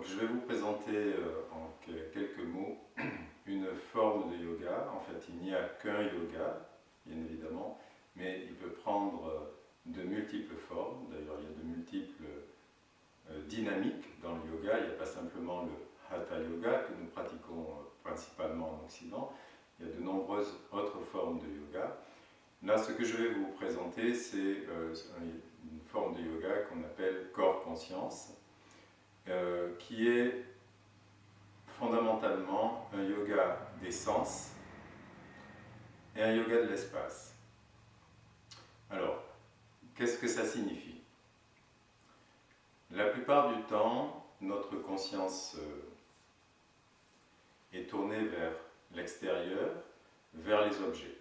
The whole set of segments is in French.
je vais vous présenter en quelques mots une forme de yoga. En fait, il n'y a qu'un yoga, bien évidemment, mais il peut prendre de multiples formes. D'ailleurs, il y a de multiples dynamiques dans le yoga. Il n'y a pas simplement le Hatha Yoga que nous pratiquons principalement en Occident. Il y a de nombreuses autres formes de yoga. Là, ce que je vais vous présenter, c'est une forme de yoga qu'on appelle corps-conscience, qui est fondamentalement un yoga des sens et un yoga de l'espace. Alors, qu'est-ce que ça signifie? La plupart du temps, notre conscience est tournée vers l'extérieur, vers les objets.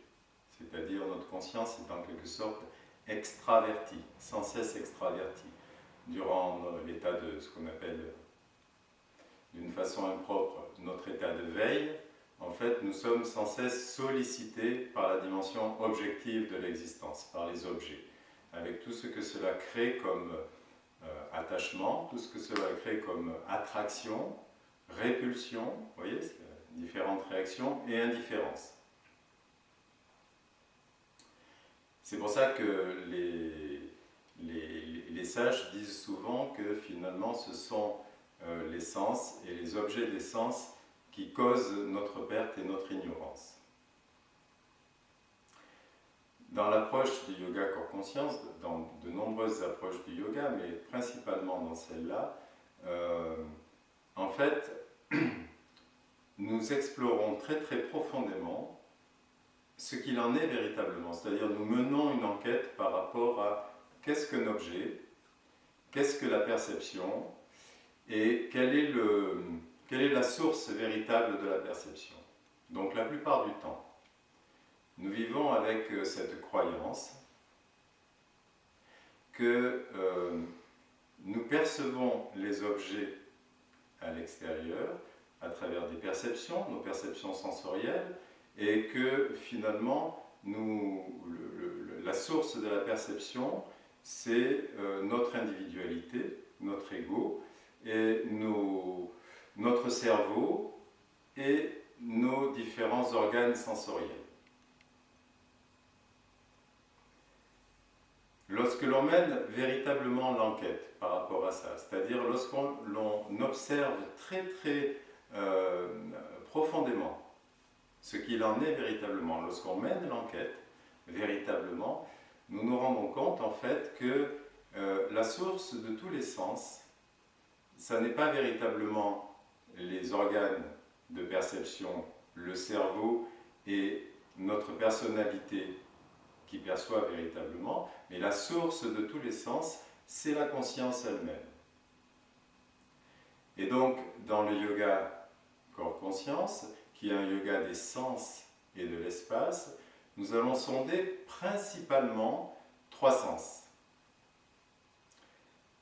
C'est-à-dire notre conscience est en quelque sorte extravertie, sans cesse extravertie. Durant l'état de ce qu'on appelle d'une façon impropre notre état de veille, en fait nous sommes sans cesse sollicités par la dimension objective de l'existence, par les objets, avec tout ce que cela crée comme attachement, tout ce que cela crée comme attraction, répulsion, vous voyez, différentes réactions, et indifférence. C'est pour ça que les sages disent souvent que finalement ce sont les sens et les objets des sens qui causent notre perte et notre ignorance. Dans l'approche du yoga corps-conscience, dans de nombreuses approches du yoga, mais principalement dans celle-là, en fait, nous explorons très très profondément ce qu'il en est véritablement, c'est-à-dire nous menons une enquête par rapport à qu'est-ce qu'un objet, qu'est-ce que la perception et quelle est la source véritable de la perception. Donc la plupart du temps, nous vivons avec cette croyance que nous percevons les objets à l'extérieur à travers des perceptions, nos perceptions sensorielles, et que finalement, la source de la perception, c'est notre individualité, notre ego, et notre cerveau et nos différents organes sensoriels. Lorsque l'on mène véritablement l'enquête par rapport à ça, c'est-à-dire lorsqu'on observe très très profondément ce qu'il en est véritablement, lorsqu'on mène l'enquête véritablement, nous nous rendons compte en fait que la source de tous les sens, ça n'est pas véritablement les organes de perception, le cerveau et notre personnalité qui perçoit véritablement, mais la source de tous les sens, c'est la conscience elle-même. Et donc, dans le yoga corps-conscience, qui est un yoga des sens et de l'espace, nous allons sonder principalement trois sens.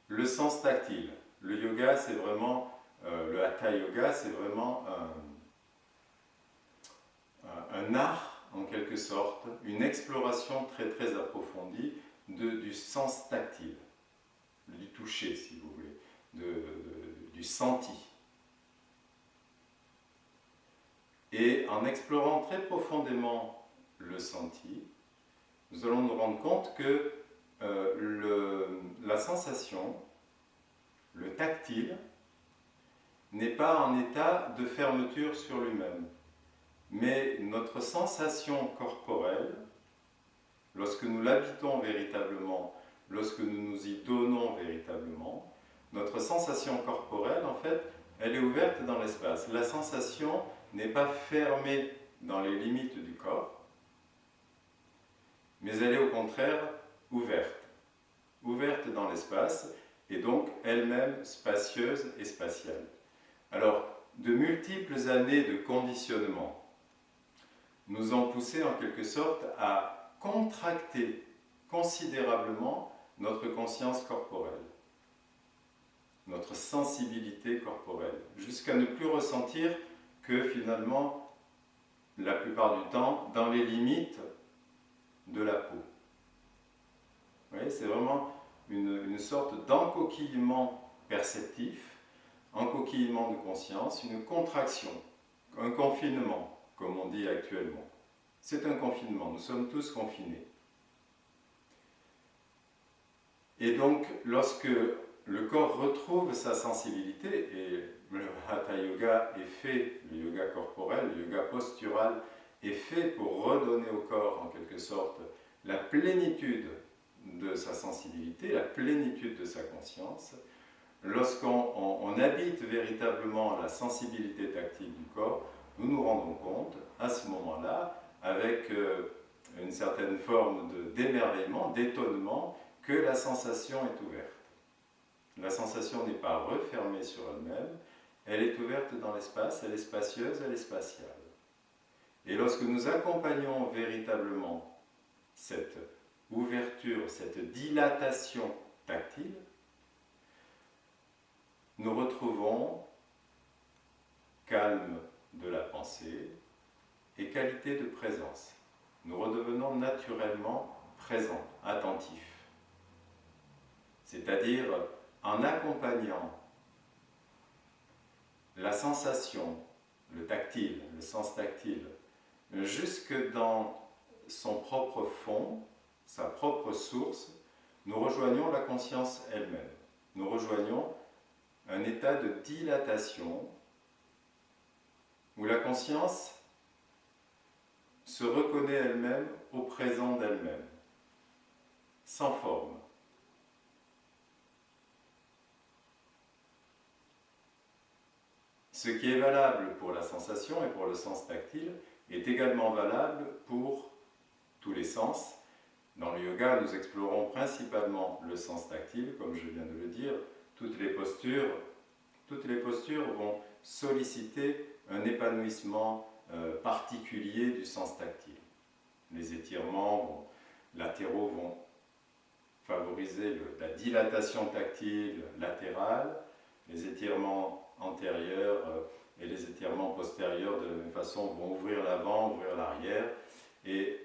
Le sens tactile. Le yoga, c'est vraiment, le Hatha Yoga, c'est vraiment un art, en quelque sorte, une exploration très très approfondie du sens tactile, du toucher, si vous voulez, du senti. Et en explorant très profondément le senti, nous allons nous rendre compte que la sensation, le tactile, n'est pas en état de fermeture sur lui-même. Mais notre sensation corporelle, lorsque nous l'habitons véritablement, lorsque nous nous y donnons véritablement, notre sensation corporelle, en fait, elle est ouverte dans l'espace. La sensation n'est pas fermée dans les limites du corps, mais elle est au contraire ouverte dans l'espace, et donc elle-même spacieuse et spatiale. Alors, de multiples années de conditionnement nous ont poussé en quelque sorte à contracter considérablement notre conscience corporelle, notre sensibilité corporelle, jusqu'à ne plus ressentir que finalement, la plupart du temps, dans les limites de la peau. Vous voyez, c'est vraiment une sorte d'encoquillement perceptif encoquillement de conscience, une contraction, un confinement, comme on dit actuellement. C'est un confinement, nous sommes tous confinés. Et donc, lorsque le corps retrouve sa sensibilité, et le Hatha Yoga est fait, le yoga corporel, le yoga postural, est fait pour redonner au corps, en quelque sorte, la plénitude de sa sensibilité, la plénitude de sa conscience. Lorsqu'on habite véritablement la sensibilité tactile du corps, nous nous rendons compte, à ce moment-là, avec une certaine forme d'émerveillement, d'étonnement, que la sensation est ouverte. La sensation n'est pas refermée sur elle-même, elle est ouverte dans l'espace, elle est spacieuse, elle est spatiale. Et lorsque nous accompagnons véritablement cette ouverture, cette dilatation tactile, nous retrouvons calme de la pensée et qualité de présence. Nous redevenons naturellement présents, attentifs. C'est-à-dire en accompagnant la sensation, le tactile, le sens tactile, jusque dans son propre fond, sa propre source, nous rejoignons la conscience elle-même. Nous rejoignons un état de dilatation où la conscience se reconnaît elle-même au présent d'elle-même, sans forme. Ce qui est valable pour la sensation et pour le sens tactile est également valable pour tous les sens. Dans le yoga, nous explorons principalement le sens tactile, comme je viens de le dire. Toutes les postures vont solliciter un épanouissement particulier du sens tactile. Les étirements latéraux vont favoriser la dilatation tactile latérale, les étirements antérieurs et les étirements postérieurs de la même façon vont ouvrir l'avant, ouvrir l'arrière, et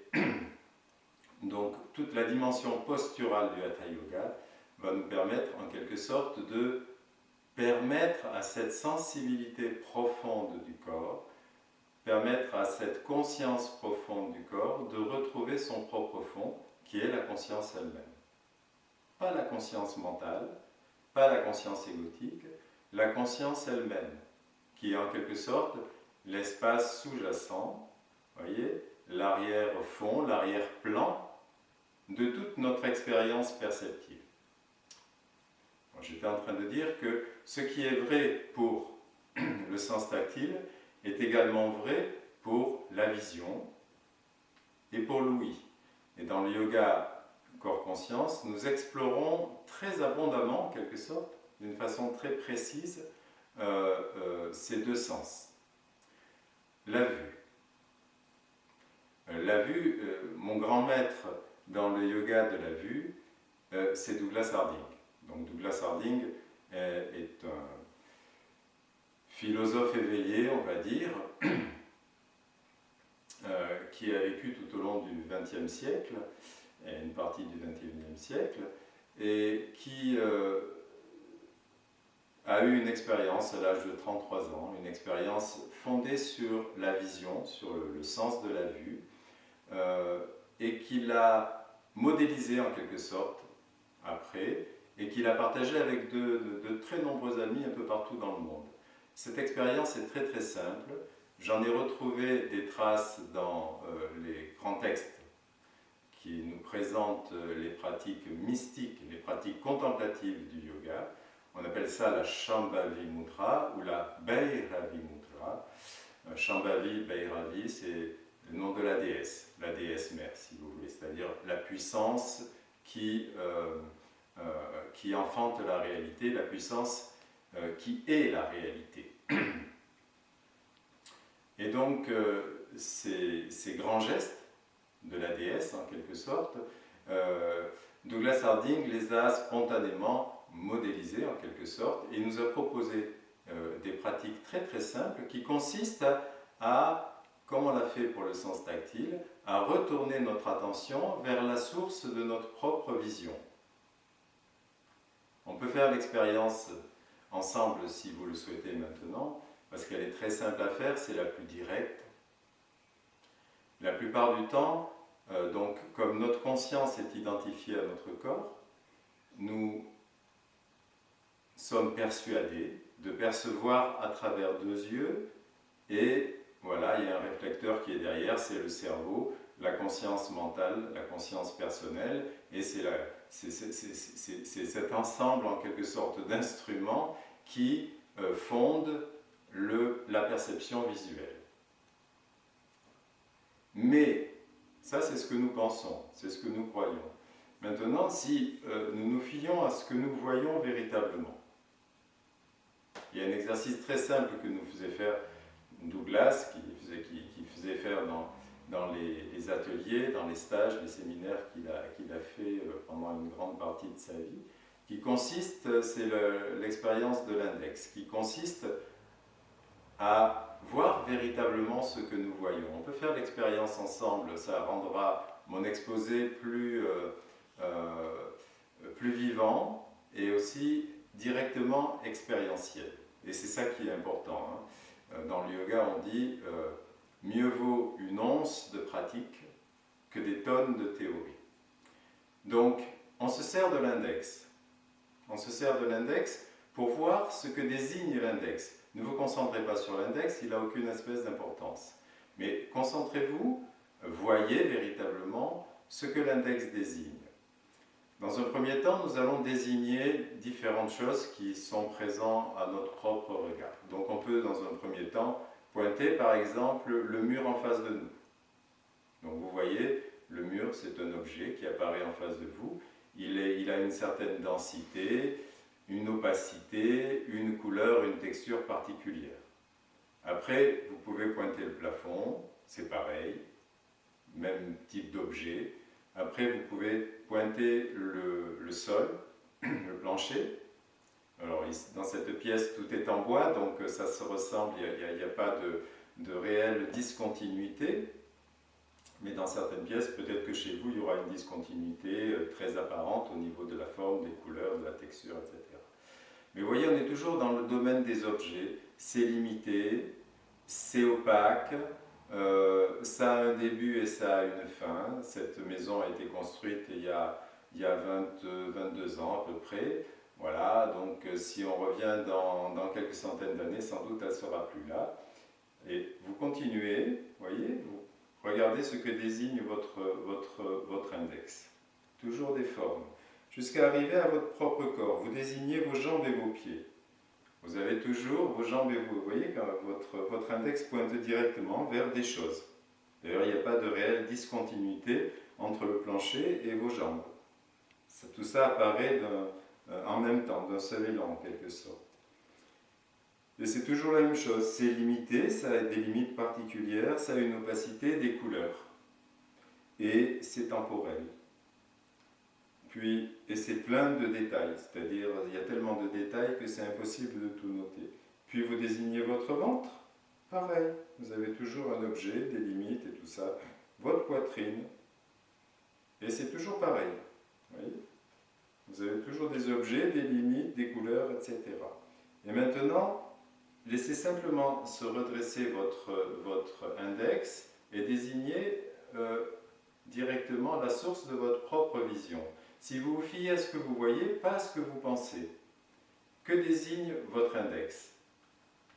donc toute la dimension posturale du Hatha Yoga va nous permettre en quelque sorte de permettre à cette sensibilité profonde du corps, permettre à cette conscience profonde du corps de retrouver son propre fond, qui est la conscience elle-même. Pas la conscience mentale, pas la conscience égotique, la conscience elle-même, qui est en quelque sorte l'espace sous-jacent, voyez, l'arrière-fond, l'arrière-plan de toute notre expérience perceptive. J'étais en train de dire que ce qui est vrai pour le sens tactile est également vrai pour la vision et pour l'ouïe. Et dans le yoga corps-conscience, nous explorons très abondamment, en quelque sorte, d'une façon très précise, ces deux sens. La vue. La vue, mon grand maître dans le yoga de la vue, c'est Douglas Harding. Donc Douglas Harding est un philosophe éveillé, on va dire, qui a vécu tout au long du XXe siècle, et une partie du XXIe siècle, et qui a eu une expérience à l'âge de 33 ans, une expérience fondée sur la vision, sur le sens de la vue, et qu'il a modélisé en quelque sorte après, et qu'il a partagé avec de très nombreux amis un peu partout dans le monde. Cette expérience est très très simple. J'en ai retrouvé des traces dans les grands textes qui nous présentent les pratiques mystiques, les pratiques contemplatives du yoga. On appelle ça la Shambhavi Mudra ou la Bhairavi Mudra. Shambhavi, Bhairavi, c'est le nom de la déesse mère si vous voulez, c'est-à-dire la puissance qui enfante la réalité, la puissance qui est la réalité. Et donc, ces grands gestes de la déesse, en quelque sorte, Douglas Harding les a spontanément modélisés, en quelque sorte, et nous a proposé des pratiques très très simples qui consistent à, comme on l'a fait pour le sens tactile, à retourner notre attention vers la source de notre propre vision. On peut faire l'expérience ensemble si vous le souhaitez maintenant, parce qu'elle est très simple à faire, c'est la plus directe. La plupart du temps, donc, comme notre conscience est identifiée à notre corps, nous sommes persuadés de percevoir à travers deux yeux, et voilà, il y a un réflecteur qui est derrière, c'est le cerveau, la conscience mentale, la conscience personnelle, et c'est cet ensemble en quelque sorte d'instruments qui fondent la perception visuelle. Mais ça, c'est ce que nous pensons, c'est ce que nous croyons. Maintenant, si nous nous fions à ce que nous voyons véritablement, il y a un exercice très simple que nous faisait faire Douglas, qui faisait faire dans les ateliers, dans les stages, les séminaires qu'il a fait pendant une grande partie de sa vie, qui consiste, c'est l'expérience de l'index, qui consiste à voir véritablement ce que nous voyons. On peut faire l'expérience ensemble, ça rendra mon exposé plus vivant et aussi directement expérientiel. Et c'est ça qui est important, hein. Dans le yoga, on dit mieux vaut une once de pratique que des tonnes de théorie. Donc, on se sert de l'index. On se sert de l'index pour voir ce que désigne l'index. Ne vous concentrez pas sur l'index, il n'a aucune espèce d'importance. Mais concentrez-vous, voyez véritablement ce que l'index désigne. Dans un premier temps, nous allons désigner différentes choses qui sont présentes à notre propre regard. Donc on peut, dans un premier temps, pointer par exemple le mur en face de nous. Donc vous voyez, le mur c'est un objet qui apparaît en face de vous. Il a une certaine densité, une opacité, une couleur, une texture particulière. Après, vous pouvez pointer le plafond, c'est pareil, même type d'objet. Après, vous pouvez pointer le sol, le plancher. Alors, dans cette pièce, tout est en bois, donc ça se ressemble, il n'y a pas de réelle discontinuité. Mais dans certaines pièces, peut-être que chez vous, il y aura une discontinuité très apparente au niveau de la forme, des couleurs, de la texture, etc. Mais vous voyez, on est toujours dans le domaine des objets. C'est limité, c'est opaque, ça a un début et ça a une fin. Cette maison a été construite il y a 22 ans à peu près. Voilà, donc si on revient dans quelques centaines d'années, sans doute elle ne sera plus là. Et vous continuez, voyez, vous regardez ce que désigne votre index. Toujours des formes. Jusqu'à arriver à votre propre corps. Vous désignez vos jambes et vos pieds. Vous avez toujours vos jambes et vous voyez quand votre index pointe directement vers des choses. D'ailleurs, il n'y a pas de réelle discontinuité entre le plancher et vos jambes. Tout ça apparaît en même temps, d'un seul élan en quelque sorte. Et c'est toujours la même chose, c'est limité, ça a des limites particulières, ça a une opacité, des couleurs. Et c'est temporel. Et c'est plein de détails, c'est-à-dire il y a tellement de détails que c'est impossible de tout noter. Puis vous désignez votre ventre, pareil, vous avez toujours un objet, des limites et tout ça. Votre poitrine, et c'est toujours pareil. Voyez, vous avez toujours des objets, des limites, des couleurs, etc. Et maintenant, laissez simplement se redresser votre index et désigner directement la source de votre propre vision. Si vous vous fiez à ce que vous voyez, pas à ce que vous pensez, que désigne votre index?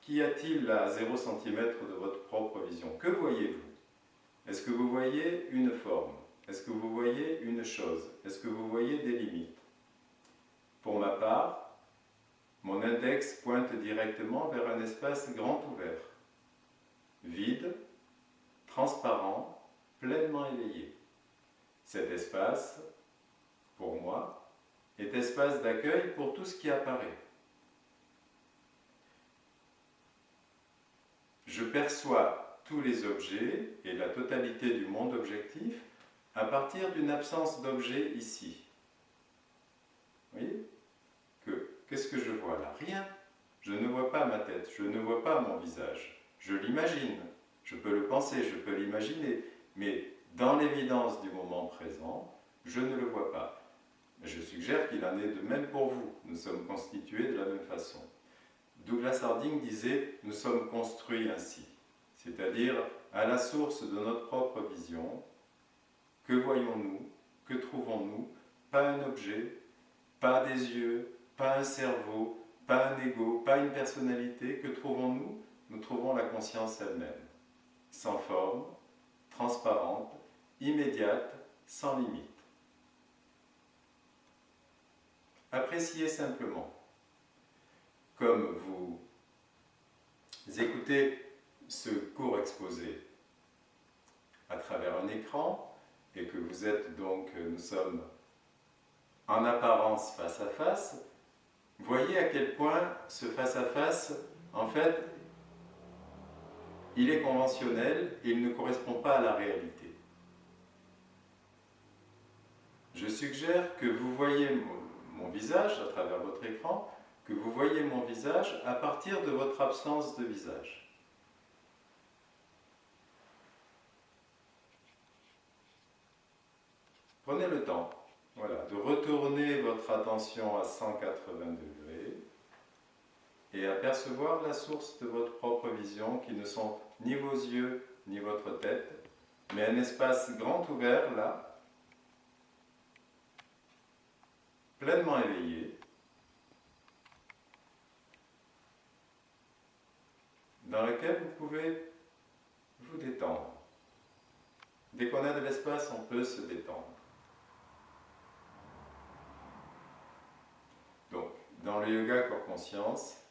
Qu'y a-t-il à 0 cm de votre propre vision? Que voyez-vous? Est-ce que vous voyez une forme? Est-ce que vous voyez une chose? Est-ce que vous voyez des limites? Pour ma part, mon index pointe directement vers un espace grand ouvert, vide, transparent, pleinement éveillé. Cet espace, pour moi, est espace d'accueil pour tout ce qui apparaît. Je perçois tous les objets et la totalité du monde objectif à partir d'une absence d'objet ici. Vous voyez? Qu'est-ce que je vois là? Rien. Je ne vois pas ma tête, je ne vois pas mon visage. Je l'imagine, je peux le penser, je peux l'imaginer, mais dans l'évidence du moment présent, je ne le vois pas. Je suggère qu'il en est de même pour vous. Nous sommes constitués de la même façon. Douglas Harding disait « Nous sommes construits ainsi », c'est-à-dire à la source de notre propre vision. Que voyons-nous? Que trouvons-nous? Pas un objet, pas des yeux, pas un cerveau, pas un ego, pas une personnalité. Que trouvons-nous? Nous trouvons la conscience elle-même, sans forme, transparente, immédiate, sans limite. Appréciez simplement. Comme vous écoutez ce cours exposé à travers un écran, et que vous êtes donc, nous sommes en apparence face à face, voyez à quel point ce face à face, en fait, il est conventionnel et il ne correspond pas à la réalité. Je suggère que vous voyez mon visage à travers votre écran, que vous voyez mon visage à partir de votre absence de visage. Prenez le temps, voilà, de retourner votre attention à 180 degrés et à percevoir la source de votre propre vision qui ne sont ni vos yeux ni votre tête, mais un espace grand ouvert là, pleinement éveillé, dans lequel vous pouvez vous détendre. Dès qu'on a de l'espace, on peut se détendre. Donc, dans le yoga corps-conscience,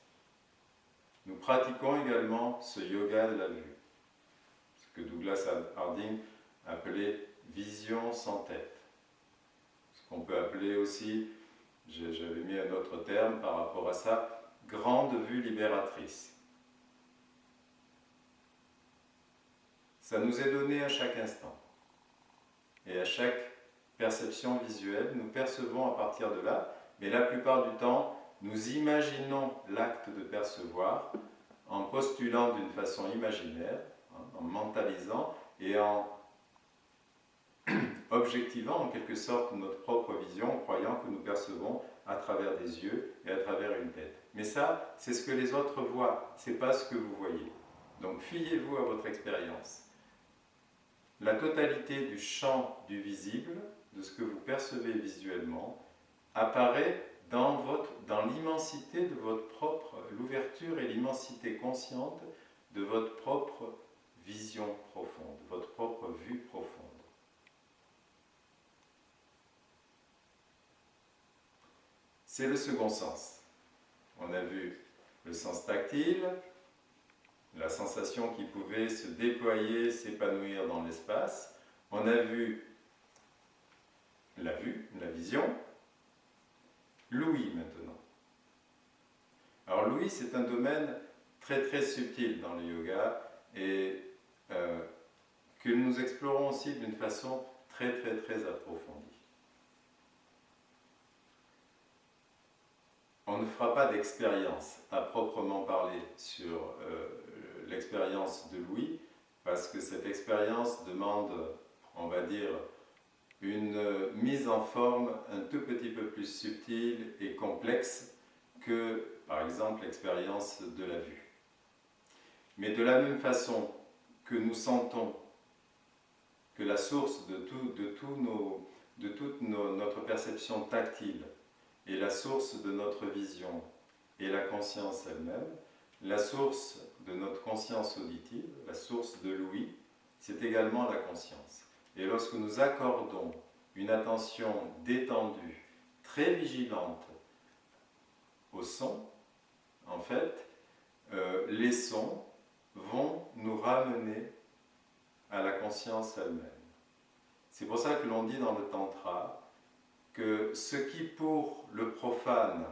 nous pratiquons également ce yoga de la vue, ce que Douglas Harding appelait vision sans tête. Ce qu'on peut appeler aussi, j'avais mis un autre terme par rapport à ça, grande vue libératrice. Ça nous est donné à chaque instant. Et à chaque perception visuelle, nous percevons à partir de là, mais la plupart du temps, nous imaginons l'acte de percevoir en postulant d'une façon imaginaire, en mentalisant et en objectivant en quelque sorte notre propre vision, en croyant que nous percevons à travers des yeux et à travers une tête. Mais ça, c'est ce que les autres voient, c'est pas ce que vous voyez. Donc fiez-vous à votre expérience. La totalité du champ du visible, de ce que vous percevez visuellement, apparaît dans l'immensité de votre propre, l'ouverture et l'immensité consciente de votre propre vision profonde, votre propre vue profonde. C'est le second sens. On a vu le sens tactile, la sensation qui pouvait se déployer, s'épanouir dans l'espace. On a vu la vue, la vision. L'ouïe maintenant. Alors l'ouïe, c'est un domaine très très subtil dans le yoga et que nous explorons aussi d'une façon très très très approfondie. On ne fera pas d'expérience à proprement parler sur l'expérience de l'ouïe, parce que cette expérience demande, on va dire, une mise en forme un tout petit peu plus subtile et complexe que, par exemple, l'expérience de la vue. Mais de la même façon que nous sentons que la source de toute notre perception tactile est la source de notre vision et la conscience elle-même, la source de notre conscience auditive, la source de l'ouïe, c'est également la conscience. Et lorsque nous accordons une attention détendue, très vigilante au son, en fait, les sons vont nous ramener à la conscience elle-même. C'est pour ça que l'on dit dans le Tantra que ce qui pour le profane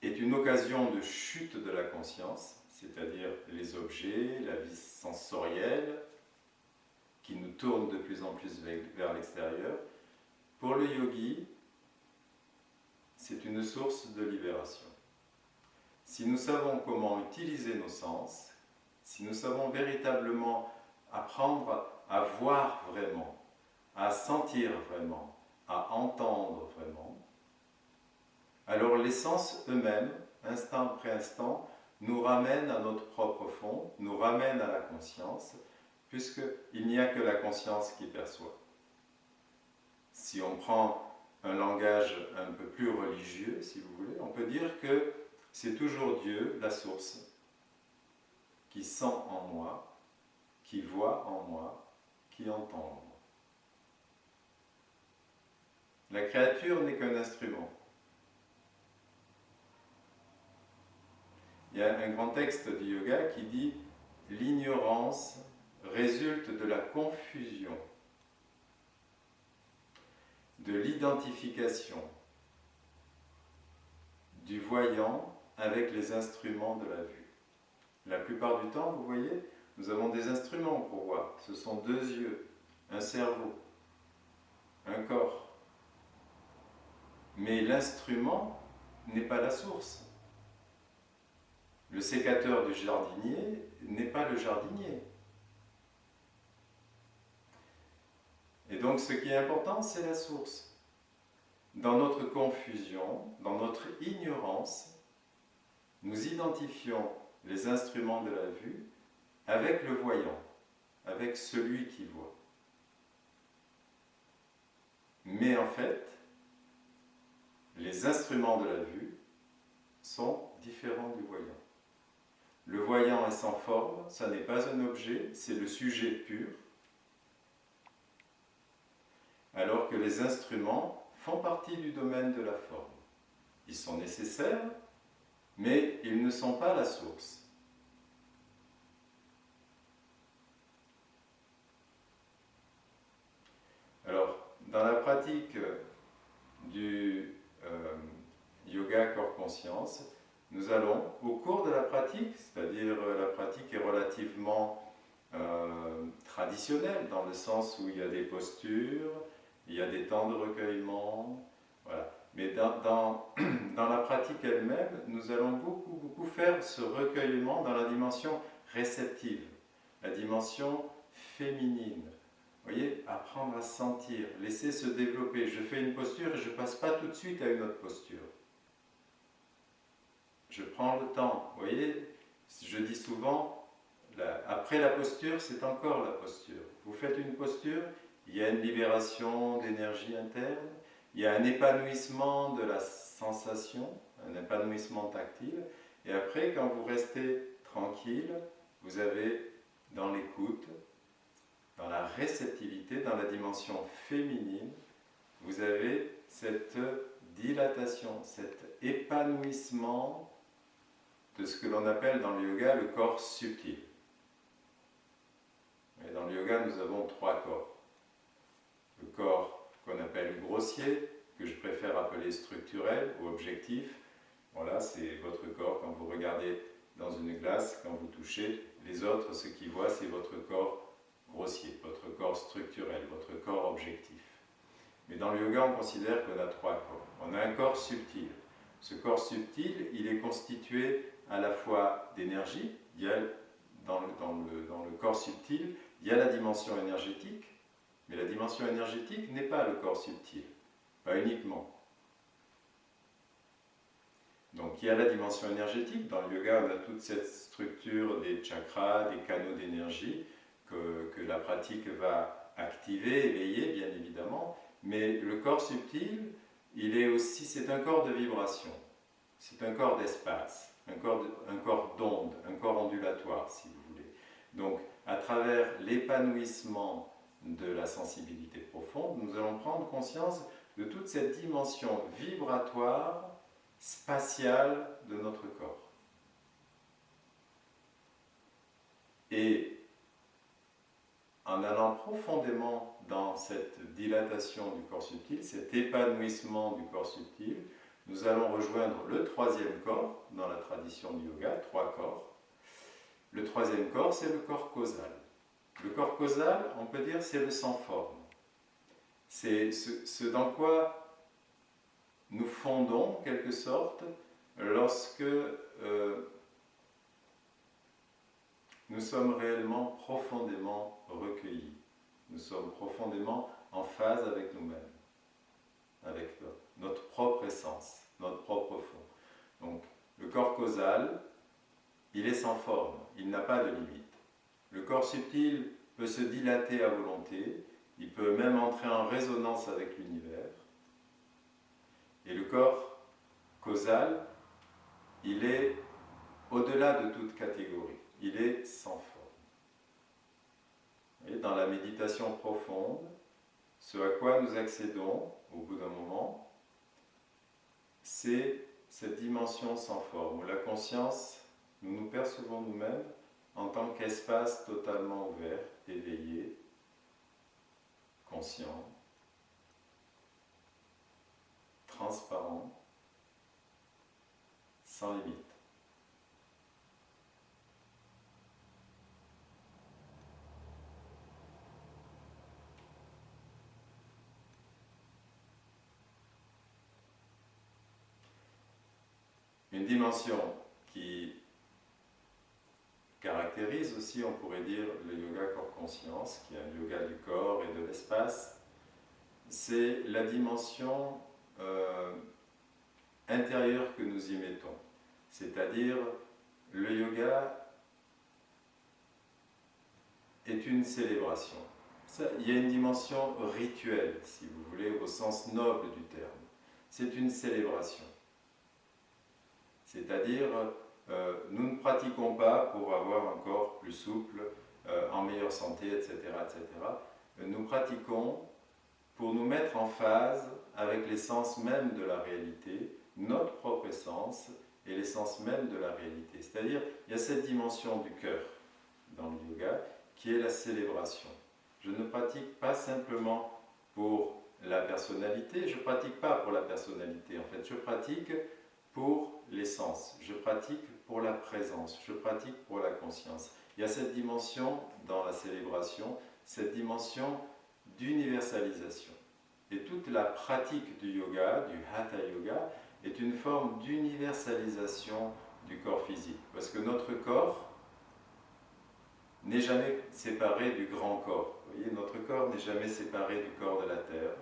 est une occasion de chute de la conscience, c'est-à-dire les objets, la vie sensorielle, qui nous tourne de plus en plus vers l'extérieur, pour le yogi, c'est une source de libération. Si nous savons comment utiliser nos sens, si nous savons véritablement apprendre à voir vraiment, à sentir vraiment, à entendre vraiment, alors les sens eux-mêmes, instant après instant, nous ramènent à notre propre fond, nous ramènent à la conscience, puisqu'il n'y a que la conscience qui perçoit. Si on prend un langage un peu plus religieux, si vous voulez, on peut dire que c'est toujours Dieu, la source, qui sent en moi, qui voit en moi, qui entend en moi. La créature n'est qu'un instrument. Il y a un grand texte du yoga qui dit « L'ignorance résulte de la confusion, de l'identification du voyant avec les instruments de la vue. » La plupart du temps, vous voyez, nous avons des instruments pour voir. Ce sont 2 yeux, un cerveau, un corps. Mais l'instrument n'est pas la source. Le sécateur du jardinier n'est pas le jardinier. Et donc ce qui est important, c'est la source. Dans notre confusion, dans notre ignorance, nous identifions les instruments de la vue avec le voyant, avec celui qui voit. Mais en fait, les instruments de la vue sont différents du voyant. Le voyant est sans forme, ça n'est pas un objet, c'est le sujet pur, alors que les instruments font partie du domaine de la forme. Ils sont nécessaires, mais ils ne sont pas la source. Alors, dans la pratique du yoga corps-conscience, nous allons, au cours de la pratique, c'est-à-dire la pratique est relativement traditionnelle, dans le sens où il y a des postures, il y a des temps de recueillement, voilà. Mais dans la pratique elle-même, nous allons beaucoup faire ce recueillement dans la dimension réceptive, la dimension féminine. Vous voyez, apprendre à sentir, laisser se développer. Je fais une posture et je ne passe pas tout de suite à une autre posture. Je prends le temps. Vous voyez, je dis souvent, après la posture, c'est encore la posture. Vous faites une posture, il y a une libération d'énergie interne, il y a un épanouissement de la sensation, un épanouissement tactile, et après, quand vous restez tranquille, vous avez dans l'écoute, dans la réceptivité, dans la dimension féminine, vous avez cette dilatation, cet épanouissement de ce que l'on appelle dans le yoga le corps subtil. Et dans le yoga, nous avons 3 corps. Le corps qu'on appelle grossier, que je préfère appeler structurel ou objectif. Voilà, c'est votre corps quand vous regardez dans une glace, quand vous touchez. Les autres, ce qu'ils voient, c'est votre corps grossier, votre corps structurel, votre corps objectif. Mais dans le yoga, on considère qu'on a 3 corps. On a un corps subtil. Ce corps subtil, il est constitué à la fois d'énergie. Il y a dans le corps subtil, il y a la dimension énergétique, mais la dimension énergétique n'est pas le corps subtil, pas uniquement. Donc il y a la dimension énergétique. Dans le yoga, on a toute cette structure des chakras, des canaux d'énergie que la pratique va activer, éveiller, bien évidemment. Mais le corps subtil, c'est un corps de vibration, c'est un corps d'espace, un corps d'onde, un corps ondulatoire, si vous voulez. Donc, à travers l'épanouissement de la sensibilité profonde, nous allons prendre conscience de toute cette dimension vibratoire, spatiale de notre corps. Et en allant profondément dans cette dilatation du corps subtil, cet épanouissement du corps subtil, nous allons rejoindre le 3e corps dans la tradition du yoga, 3 corps. Le 3e corps, c'est le corps causal. Le corps causal, on peut dire, c'est le sans forme. C'est ce dans quoi nous fondons, en quelque sorte, lorsque nous sommes réellement profondément recueillis. Nous sommes profondément en phase avec nous-mêmes, avec notre propre essence. notre propre fond. Donc, le corps causal, il est sans forme, il n'a pas de limite. Le corps subtil peut se dilater à volonté, il peut même entrer en résonance avec l'univers. Et le corps causal, il est au-delà de toute catégorie, il est sans forme. Et dans la méditation profonde, ce à quoi nous accédons au bout d'un moment, c'est cette dimension sans forme, où la conscience, nous nous percevons nous-mêmes en tant qu'espace totalement ouvert, éveillé, conscient, transparent, sans limite. Une dimension qui caractérise aussi, on pourrait dire, le yoga corps-conscience, qui est un yoga du corps et de l'espace, c'est la dimension intérieure que nous y mettons. C'est-à-dire, le yoga est une célébration. Il y a une dimension rituelle, si vous voulez, au sens noble du terme. C'est une célébration. C'est-à-dire, nous ne pratiquons pas pour avoir un corps plus souple, en meilleure santé, etc., etc. Nous pratiquons pour nous mettre en phase avec l'essence même de la réalité, notre propre essence et l'essence même de la réalité. C'est-à-dire, il y a cette dimension du cœur dans le yoga qui est la célébration. Je ne pratique pas simplement pour la personnalité, je ne pratique pas pour la personnalité, en fait, je pratique pour l'essence, je pratique pour la présence, je pratique pour la conscience. Il y a cette dimension dans la célébration, cette dimension d'universalisation. Et toute la pratique du yoga, du Hatha Yoga, est une forme d'universalisation du corps physique. Parce que notre corps n'est jamais séparé du grand corps. Vous voyez, notre corps n'est jamais séparé du corps de la terre.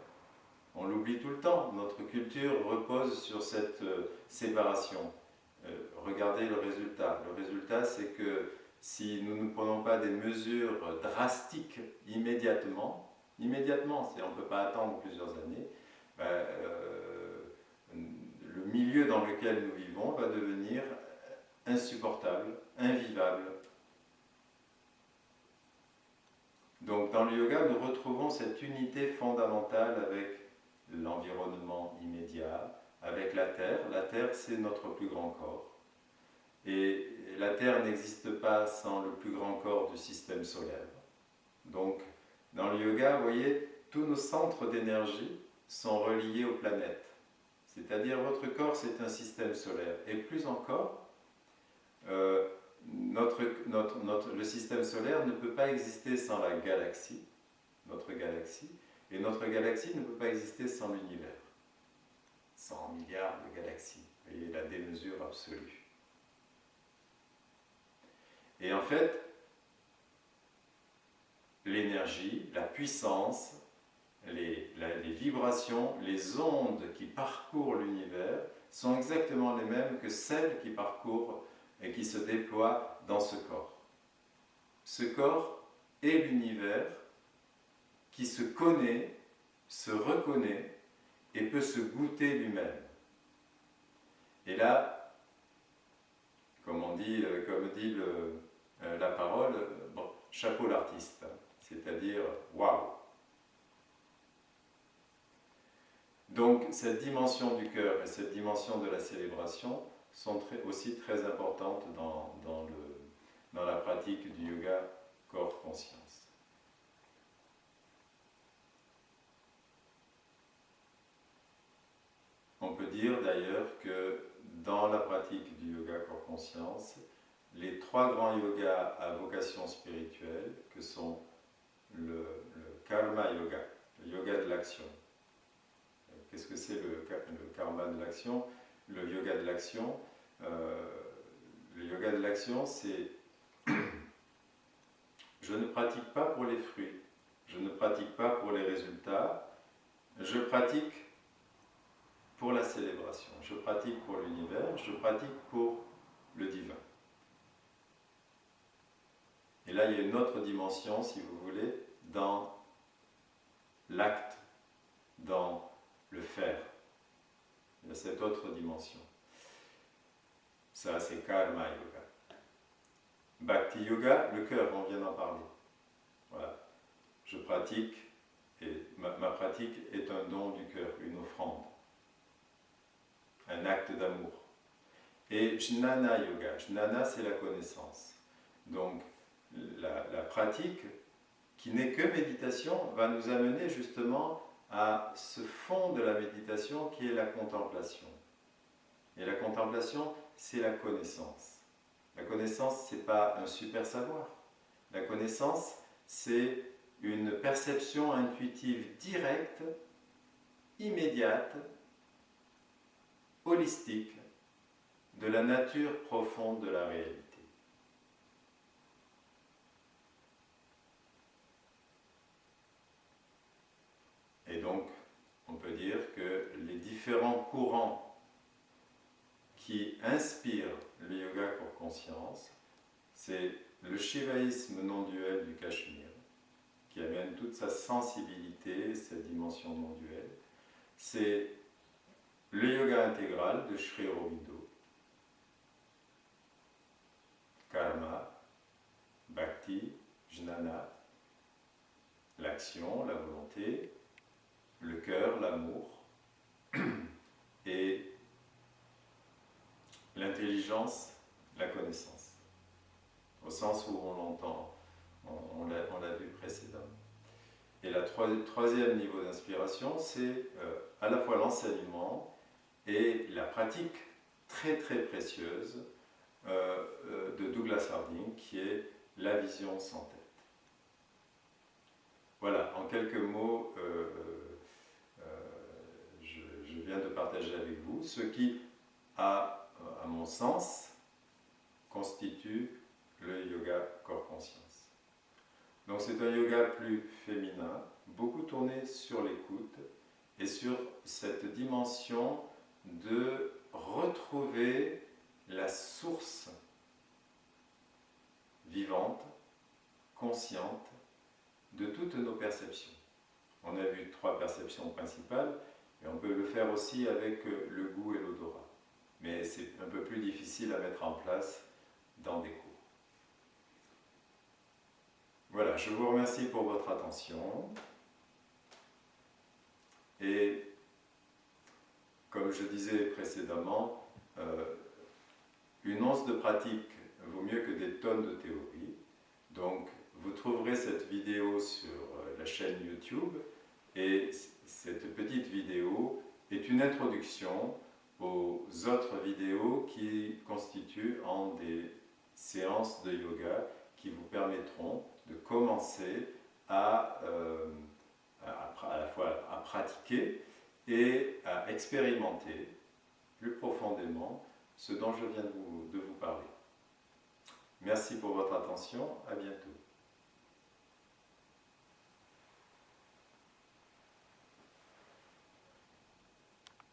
On l'oublie tout le temps. Notre culture repose sur cette séparation. Regardez le résultat. Le résultat, c'est que si nous ne prenons pas des mesures drastiques immédiatement, on ne peut pas attendre plusieurs années, le milieu dans lequel nous vivons va devenir insupportable, invivable. Donc dans le yoga, nous retrouvons cette unité fondamentale avec l'environnement immédiat, avec la Terre. La Terre, c'est notre plus grand corps. Et la Terre n'existe pas sans le plus grand corps du système solaire. Donc, dans le yoga, vous voyez, tous nos centres d'énergie sont reliés aux planètes. C'est-à-dire, votre corps, c'est un système solaire. Et plus encore, le système solaire ne peut pas exister sans la galaxie, notre galaxie, et notre galaxie ne peut pas exister sans l'univers. 100 milliards de galaxies, vous voyez la démesure absolue. Et en fait, l'énergie, la puissance, les vibrations, les ondes qui parcourent l'univers sont exactement les mêmes que celles qui parcourent et qui se déploient dans ce corps. Ce corps est l'univers qui se connaît, se reconnaît et peut se goûter lui-même. Et là, comme dit la parole, bon, chapeau l'artiste, c'est-à-dire waouh. Donc cette dimension du cœur et cette dimension de la célébration sont aussi très importantes dans la pratique du yoga corps-conscience. On peut dire d'ailleurs que dans la pratique du yoga corps-conscience, les trois grands yogas à vocation spirituelle, que sont le karma yoga, le yoga de l'action. Qu'est-ce que c'est le karma de l'action? Le yoga de l'action, c'est je ne pratique pas pour les fruits, je ne pratique pas pour les résultats, je pratique pour la célébration, je pratique pour l'univers, je pratique pour le divin. Et là, il y a une autre dimension, si vous voulez, dans l'acte, dans le faire. Il y a cette autre dimension. Ça, c'est Karma Yoga. Bhakti Yoga, le cœur, on vient d'en parler. Voilà. Je pratique, et ma pratique est un don du cœur, une offrande, un acte d'amour. Et Jnana Yoga, Jnana, c'est la connaissance. Donc, la pratique, qui n'est que méditation, va nous amener justement à ce fond de la méditation qui est la contemplation. Et la contemplation, c'est la connaissance. La connaissance, ce n'est pas un super savoir. La connaissance, c'est une perception intuitive directe, immédiate, holistique, de la nature profonde de la réalité. Et donc, on peut dire que les différents courants qui inspirent le yoga pour conscience, c'est le shivaïsme non duel du Cachemire, qui amène toute sa sensibilité, cette dimension non duelle. C'est le yoga intégral de Sri Aurobindo, Karma, Bhakti, Jnana, l'action, la volonté, le cœur, l'amour, et l'intelligence, la connaissance, au sens où on l'entend, on l'a vu précédemment. Et le troisième niveau d'inspiration, c'est à la fois l'enseignement et la pratique très très précieuse de Douglas Harding, qui est la vision sans tête. Voilà, en quelques mots, je viens de partager avec vous ce qui, à mon sens, constitue le yoga corps-conscience. Donc c'est un yoga plus féminin, beaucoup tourné sur l'écoute et sur cette dimension de retrouver la source vivante, consciente, de toutes nos perceptions. On a vu 3 perceptions principales, et on peut le faire aussi avec le goût et l'odorat. Mais c'est un peu plus difficile à mettre en place dans des cours. Voilà, je vous remercie pour votre attention. Et comme je disais précédemment, une once de pratique vaut mieux que des tonnes de théorie. Donc, vous trouverez cette vidéo sur la chaîne YouTube, et cette petite vidéo est une introduction aux autres vidéos qui constituent en des séances de yoga qui vous permettront de commencer à la fois à pratiquer et à expérimenter plus profondément ce dont je viens de vous parler. Merci pour votre attention, à bientôt.